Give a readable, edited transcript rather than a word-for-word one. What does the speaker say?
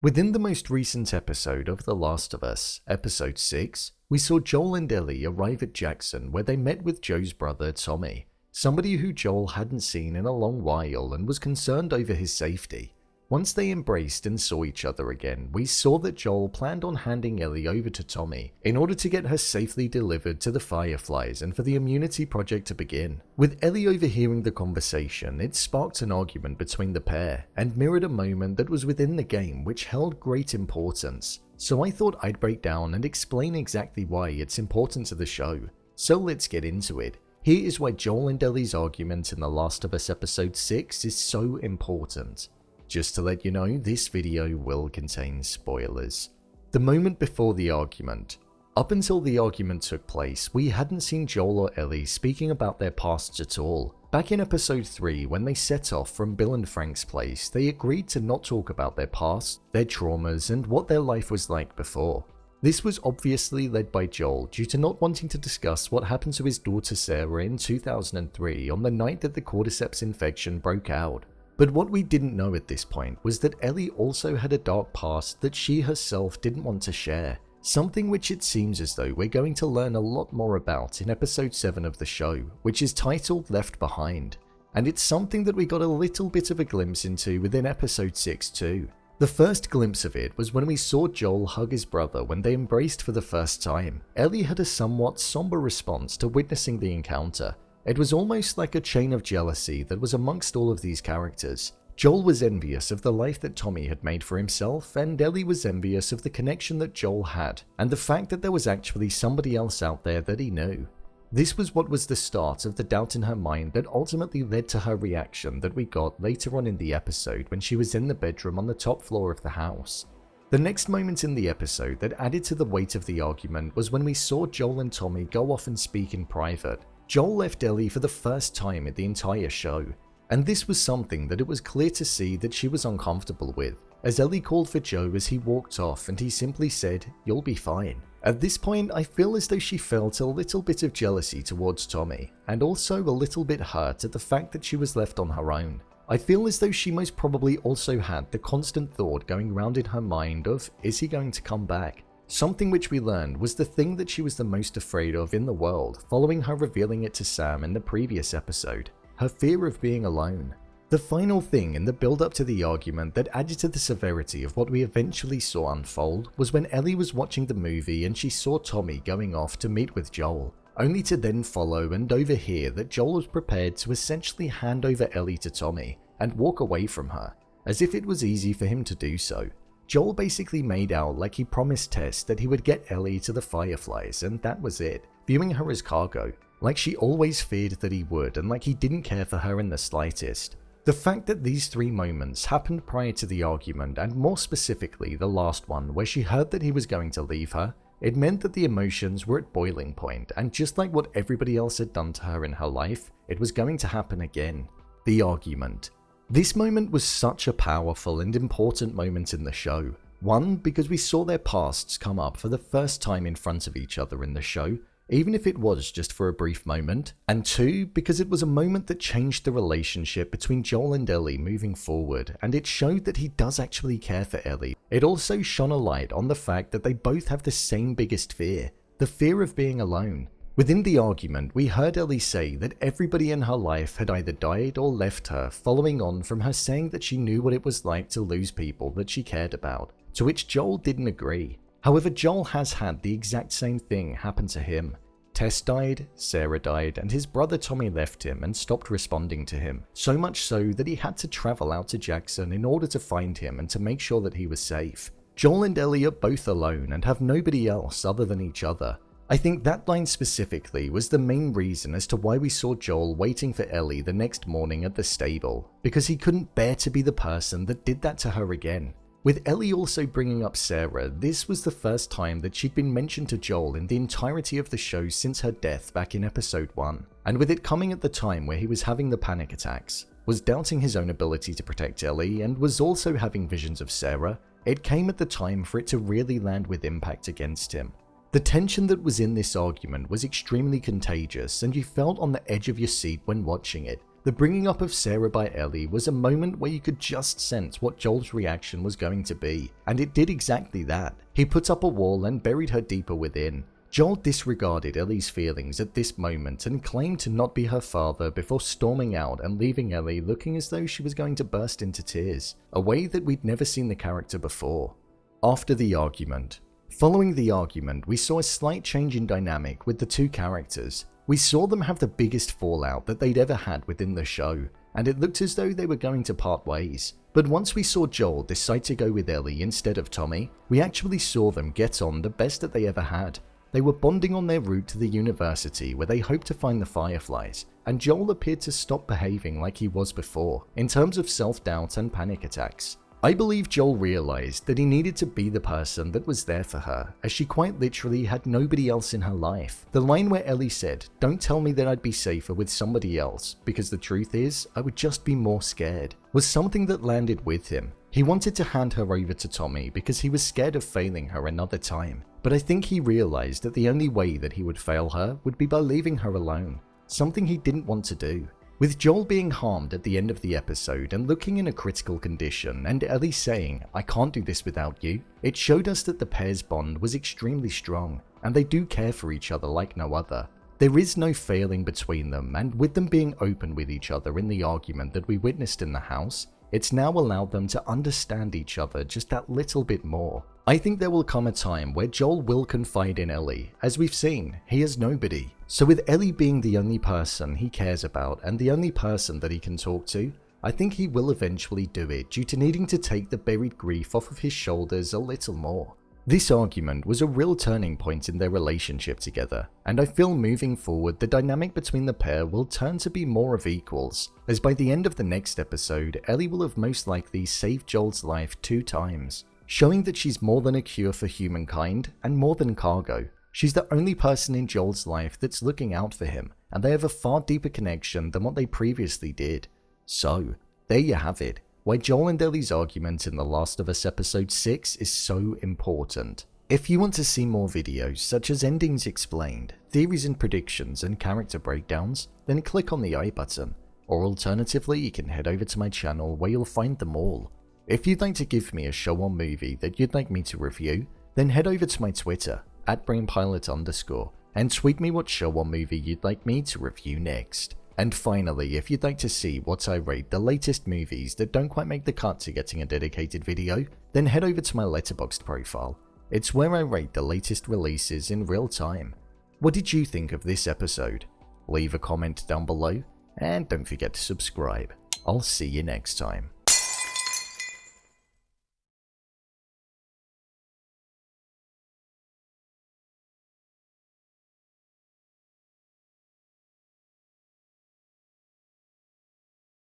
Within the most recent episode of The Last of Us, episode 6, we saw Joel and Ellie arrive at Jackson where they met with Joe's brother Tommy, somebody who Joel hadn't seen in a long while and was concerned over his safety. Once they embraced and saw each other again, we saw that Joel planned on handing Ellie over to Tommy in order to get her safely delivered to the Fireflies and for the immunity project to begin. With Ellie overhearing the conversation, it sparked an argument between the pair and mirrored a moment that was within the game which held great importance. So I thought I'd break down and explain exactly why it's important to the show. So let's get into it. Here is why Joel and Ellie's argument in The Last of Us episode 6 is so important. Just to let you know, this video will contain spoilers. The moment before the argument. Up until the argument took place, we hadn't seen Joel or Ellie speaking about their pasts at all. Back in episode 3, when they set off from Bill and Frank's place, they agreed to not talk about their past, their traumas, and what their life was like before. This was obviously led by Joel due to not wanting to discuss what happened to his daughter Sarah in 2003 on the night that the cordyceps infection broke out. But what we didn't know at this point was that Ellie also had a dark past that she herself didn't want to share, something which it seems as though we're going to learn a lot more about in episode 7 of the show, which is titled Left Behind. And it's something that we got a little bit of a glimpse into within episode 6 too. The first glimpse of it was when we saw Joel hug his brother when they embraced for the first time. Ellie had a somewhat somber response to witnessing the encounter. It was almost like a chain of jealousy that was amongst all of these characters. Joel was envious of the life that Tommy had made for himself, and Ellie was envious of the connection that Joel had, and the fact that there was actually somebody else out there that he knew. This was what was the start of the doubt in her mind that ultimately led to her reaction that we got later on in the episode when she was in the bedroom on the top floor of the house. The next moment in the episode that added to the weight of the argument was when we saw Joel and Tommy go off and speak in private. Joel left Ellie for the first time in the entire show, and this was something that it was clear to see that she was uncomfortable with, as Ellie called for Joe as he walked off and he simply said, "You'll be fine." At this point, I feel as though she felt a little bit of jealousy towards Tommy, and also a little bit hurt at the fact that she was left on her own. I feel as though she most probably also had the constant thought going round in her mind of, is he going to come back? Something which we learned was the thing that she was the most afraid of in the world following her revealing it to Sam in the previous episode, her fear of being alone. The final thing in the build-up to the argument that added to the severity of what we eventually saw unfold was when Ellie was watching the movie and she saw Tommy going off to meet with Joel, only to then follow and overhear that Joel was prepared to essentially hand over Ellie to Tommy and walk away from her, as if it was easy for him to do so. Joel basically made out like he promised Tess that he would get Ellie to the Fireflies, and that was it, viewing her as cargo, like she always feared that he would and like he didn't care for her in the slightest. The fact that these 3 moments happened prior to the argument, and more specifically the last one where she heard that he was going to leave her, it meant that the emotions were at boiling point, and just like what everybody else had done to her in her life, it was going to happen again. The argument. This moment was such a powerful and important moment in the show. 1, because we saw their pasts come up for the first time in front of each other in the show, even if it was just for a brief moment. And 2, because it was a moment that changed the relationship between Joel and Ellie moving forward, and it showed that he does actually care for Ellie. It also shone a light on the fact that they both have the same biggest fear, the fear of being alone. Within the argument, we heard Ellie say that everybody in her life had either died or left her, following on from her saying that she knew what it was like to lose people that she cared about, to which Joel didn't agree. However, Joel has had the exact same thing happen to him. Tess died, Sarah died, and his brother Tommy left him and stopped responding to him, so much so that he had to travel out to Jackson in order to find him and to make sure that he was safe. Joel and Ellie are both alone and have nobody else other than each other. I think that line specifically was the main reason as to why we saw Joel waiting for Ellie the next morning at the stable, because he couldn't bear to be the person that did that to her again. With Ellie also bringing up Sarah, this was the first time that she'd been mentioned to Joel in the entirety of the show since her death back in episode 1, and with it coming at the time where he was having the panic attacks, was doubting his own ability to protect Ellie, and was also having visions of Sarah, it came at the time for it to really land with impact against him. The tension that was in this argument was extremely contagious, and you felt on the edge of your seat when watching it. The bringing up of Sarah by Ellie was a moment where you could just sense what Joel's reaction was going to be, and it did exactly that. He put up a wall and buried her deeper within. Joel disregarded Ellie's feelings at this moment and claimed to not be her father before storming out and leaving Ellie looking as though she was going to burst into tears, a way that we'd never seen the character before. After the argument. Following the argument, we saw a slight change in dynamic with the two characters. We saw them have the biggest fallout that they'd ever had within the show, and it looked as though they were going to part ways. But once we saw Joel decide to go with Ellie instead of Tommy, we actually saw them get on the best that they ever had. They were bonding on their route to the university where they hoped to find the Fireflies, and Joel appeared to stop behaving like he was before, in terms of self-doubt and panic attacks. I believe Joel realized that he needed to be the person that was there for her, as she quite literally had nobody else in her life. The line where Ellie said, "Don't tell me that I'd be safer with somebody else, because the truth is, I would just be more scared," was something that landed with him. He wanted to hand her over to Tommy because he was scared of failing her another time, but I think he realized that the only way that he would fail her would be by leaving her alone, something he didn't want to do. With Joel being harmed at the end of the episode and looking in a critical condition, and Ellie saying, "I can't do this without you," it showed us that the pair's bond was extremely strong, and they do care for each other like no other. There is no failing between them, and with them being open with each other in the argument that we witnessed in the house, it's now allowed them to understand each other just that little bit more. I think there will come a time where Joel will confide in Ellie. As we've seen, he has nobody. So with Ellie being the only person he cares about and the only person that he can talk to, I think he will eventually do it due to needing to take the buried grief off of his shoulders a little more. This argument was a real turning point in their relationship together, and I feel moving forward the dynamic between the pair will turn to be more of equals, as by the end of the next episode, Ellie will have most likely saved Joel's life 2 times, showing that she's more than a cure for humankind and more than cargo. She's the only person in Joel's life that's looking out for him, and they have a far deeper connection than what they previously did. So, there you have it. Why Joel and Ellie's argument in The Last of Us Episode 6 is so important. If you want to see more videos such as endings explained, theories and predictions, and character breakdowns, then click on the I button, or alternatively you can head over to my channel where you'll find them all. If you'd like to give me a show or movie that you'd like me to review, then head over to my Twitter, @brainpilot_, and tweet me what show or movie you'd like me to review next. And finally, if you'd like to see what I rate the latest movies that don't quite make the cut to getting a dedicated video, then head over to my Letterboxd profile. It's where I rate the latest releases in real time. What did you think of this episode? Leave a comment down below, and don't forget to subscribe. I'll see you next time.